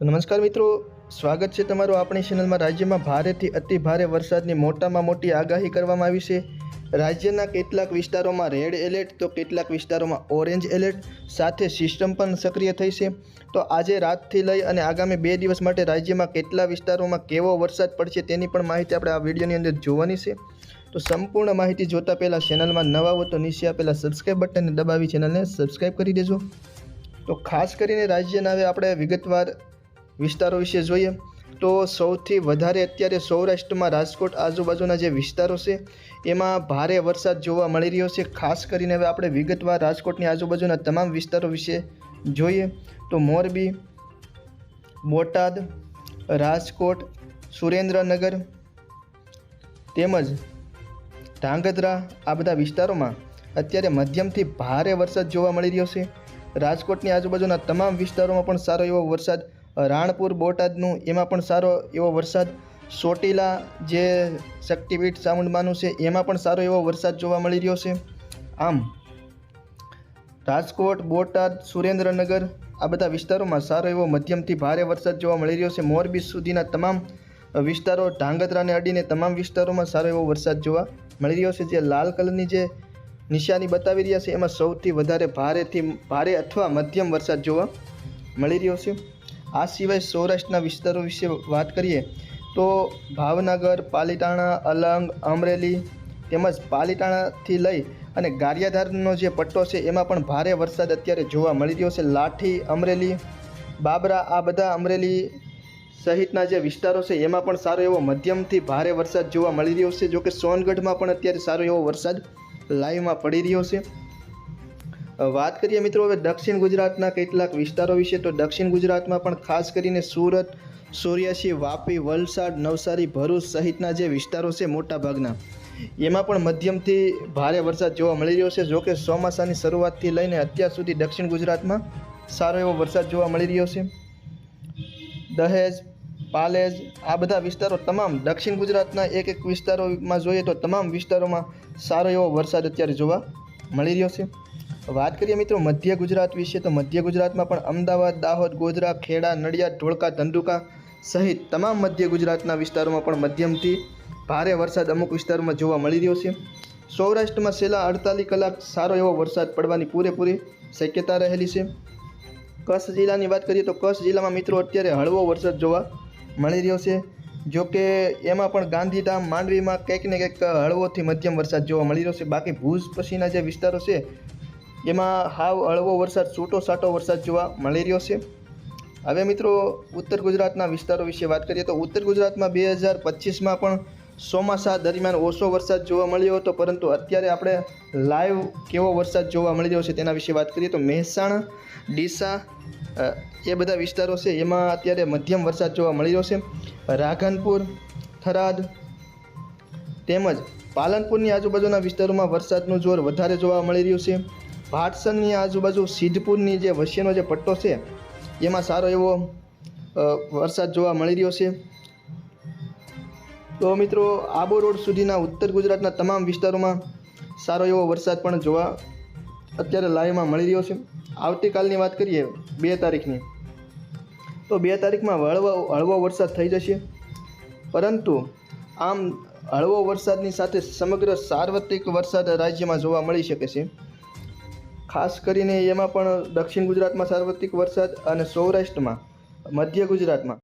તો નમસ્કાર મિત્રો, સ્વાગત છે તમારું આપણી ચેનલમાં। રાજ્યમાં ભારેથી અતિ ભારે વરસાદની મોટામાં મોટી આગાહી કરવામાં આવી છે। રાજ્યના કેટલાક વિસ્તારોમાં રેડ એલર્ટ તો કેટલાક વિસ્તારોમાં ઓરેન્જ એલર્ટ સાથે સિસ્ટમ પણ સક્રિય થઈ છે। તો આજે રાતથી લઈ અને આગામી 2 દિવસ માટે રાજ્યમાં કેટલા વિસ્તારોમાં કેવો વરસાદ પડશે તેની પણ માહિતી આપણે આ વિડીયોની અંદર જોવાની છે। તો સંપૂર્ણ માહિતી જોતા પહેલાં ચેનલમાં નવા હો તો નીચે આપેલા સબસ્ક્રાઈબ બટનને દબાવી ચેનલને સબસ્ક્રાઈબ કરી દેજો। તો ખાસ કરીને રાજ્યના હવે આપણે વિગતવાર વિસ્તારો વિશે જોઈએ તો સૌથી વધારે અત્યારે સૌરાષ્ટ્રમાં રાજકોટ આજુબાજુના જે વિસ્તારો છે એમાં ભારે વરસાદ જોવા મળી રહ્યો છે। ખાસ કરીને હવે આપણે વિગતવાર રાજકોટની આજુબાજુના તમામ વિસ્તારો વિશે જોઈએ તો મોરબી, બોટાદ, રાજકોટ, સુરેન્દ્રનગર તેમજ ધાંગધ્રા આ બધા વિસ્તારોમાં અત્યારે મધ્યમથી ભારે વરસાદ જોવા મળી રહ્યો છે। રાજકોટની આજુબાજુના તમામ વિસ્તારોમાં પણ સારો એવો વરસાદ, રાણપુર બોટાદનું એમાં પણ સારો એવો વરસાદ, ચોટીલા જે શક્તિપીઠ ચામુંડમાનું છે એમાં પણ સારો એવો વરસાદ જોવા મળી રહ્યો છે। આમ રાજકોટ, બોટાદ, સુરેન્દ્રનગર આ બધા વિસ્તારોમાં સારો એવો મધ્યમથી ભારે વરસાદ જોવા મળી રહ્યો છે। મોરબી સુધીના તમામ વિસ્તારો, ધાંગધ્રાને અડીને તમામ વિસ્તારોમાં સારો એવો વરસાદ જોવા મળી રહ્યો છે। જે લાલ કલરની જે નિશાની બતાવી રહ્યા છે એમાં સૌથી વધારે ભારેથી ભારે અથવા મધ્યમ વરસાદ જોવા મળી રહ્યો છે। આ સિવાય સૌરાષ્ટ્રના વિસ્તારો વિશે વાત કરીએ તો ભાવનગર, પાલીતાણા, અલંગ, અમરેલી તેમજ પાલીતાણાથી લઈ અને ગારિયાધારનો જે પટ્ટો છે એમાં પણ ભારે વરસાદ અત્યારે જોવા મળી રહ્યો છે। લાઠી, અમરેલી, બાબરા આ બધા અમરેલી સહિતના જે વિસ્તારો છે એમાં પણ સારો એવો મધ્યમથી ભારે વરસાદ જોવા મળી રહ્યો છે। જોકે સોનગઢમાં પણ અત્યારે સારો એવો વરસાદ લાઈવમાં પડી રહ્યો છે। વાત કરીએ મિત્રો હવે દક્ષિણ ગુજરાતના કેટલાક વિસ્તારો વિશે તો દક્ષિણ ગુજરાતમાં પણ ખાસ કરીને સુરત, સોર્યાસી, વાપી, વલસાડ, નવસારી, ભરૂચ સહિતના જે વિસ્તારો છે મોટાભાગના એમાં પણ મધ્યમથી ભારે વરસાદ જોવા મળી રહ્યો છે। જોકે ચોમાસાની શરૂઆતથી લઈને અત્યાર સુધી દક્ષિણ ગુજરાતમાં સારો એવો વરસાદ જોવા મળી રહ્યો છે। દહેજ, પાલેજ આ બધા વિસ્તારો તમામ દક્ષિણ ગુજરાતના એક વિસ્તારોમાં જોઈએ તો તમામ વિસ્તારોમાં સારો એવો વરસાદ અત્યારે જોવા મળી રહ્યો છે। વાત કરીએ મિત્રો મધ્ય ગુજરાત વિશે તો મધ્ય ગુજરાતમાં પણ અમદાવાદ, દાહોદ, ગોધરા, ખેડા, નડિયાદ, ધોળકા, ધંધુકા સહિત તમામ મધ્ય ગુજરાતના વિસ્તારોમાં પણ મધ્યમથી ભારે વરસાદ અમુક વિસ્તારોમાં જોવા મળી રહ્યો છે। સૌરાષ્ટ્રમાં છેલ્લા 48 કલાક સારો એવો વરસાદ પડવાની પૂરેપૂરી શક્યતા રહેલી છે। કચ્છ જિલ્લાની વાત કરીએ તો કચ્છ જિલ્લામાં મિત્રો અત્યારે હળવો વરસાદ જોવા મળી રહ્યો છે। જોકે એમાં પણ ગાંધીધામ, માંડવીમાં કંઈક ને કંઈક હળવોથી મધ્યમ વરસાદ જોવા મળી રહ્યો છે। બાકી ભુજ પછીના જે વિસ્તારો છે એમાં હાવ હળવો વરસાદ, છૂટો છાંટો વરસાદ જોવા મળી રહ્યો છે। હવે મિત્રો ઉત્તર ગુજરાતના વિસ્તારો વિશે વાત કરીએ તો ઉત્તર ગુજરાતમાં 2025માં પણ ચોમાસા દરમિયાન ઓછો વરસાદ જોવા મળ્યો હતો, પરંતુ અત્યારે આપણે લાઈવ કેવો વરસાદ જોવા મળી રહ્યો છે તેના વિશે વાત કરીએ તો મહેસાણા, ડીસા એ બધા વિસ્તારો છે એમાં અત્યારે મધ્યમ વરસાદ જોવા મળી રહ્યો છે। રાધનપુર, થરાદ તેમજ પાલનપુરની આજુબાજુના વિસ્તારોમાં વરસાદનું જોર વધારે જોવા મળી રહ્યું છે। ભાટસણની આજુબાજુ સિદ્ધપુરની જે વચ્ચેનો જે પટ્ટો છે એમાં સારો એવો વરસાદ જોવા મળી રહ્યો છે। તો મિત્રો આબુ રોડ સુધીના ઉત્તર ગુજરાતના તમામ વિસ્તારોમાં સારો એવો વરસાદ પણ જોવા અત્યારે લાઈવમાં મળી રહ્યો છે। આવતીકાલની વાત કરીએ 2 તારીખની તો 2 તારીખમાં હળવો વરસાદ થઈ જશે, પરંતુ આમ હળવો વરસાદની સાથે સમગ્ર સાર્વત્રિક વરસાદ રાજ્યમાં જોવા મળી શકે છે। ખાસ કરીને એમાં પણ દક્ષિણ ગુજરાતમાં સાર્વત્રિક વરસાદ અને સૌરાષ્ટ્રમાં, મધ્ય ગુજરાતમાં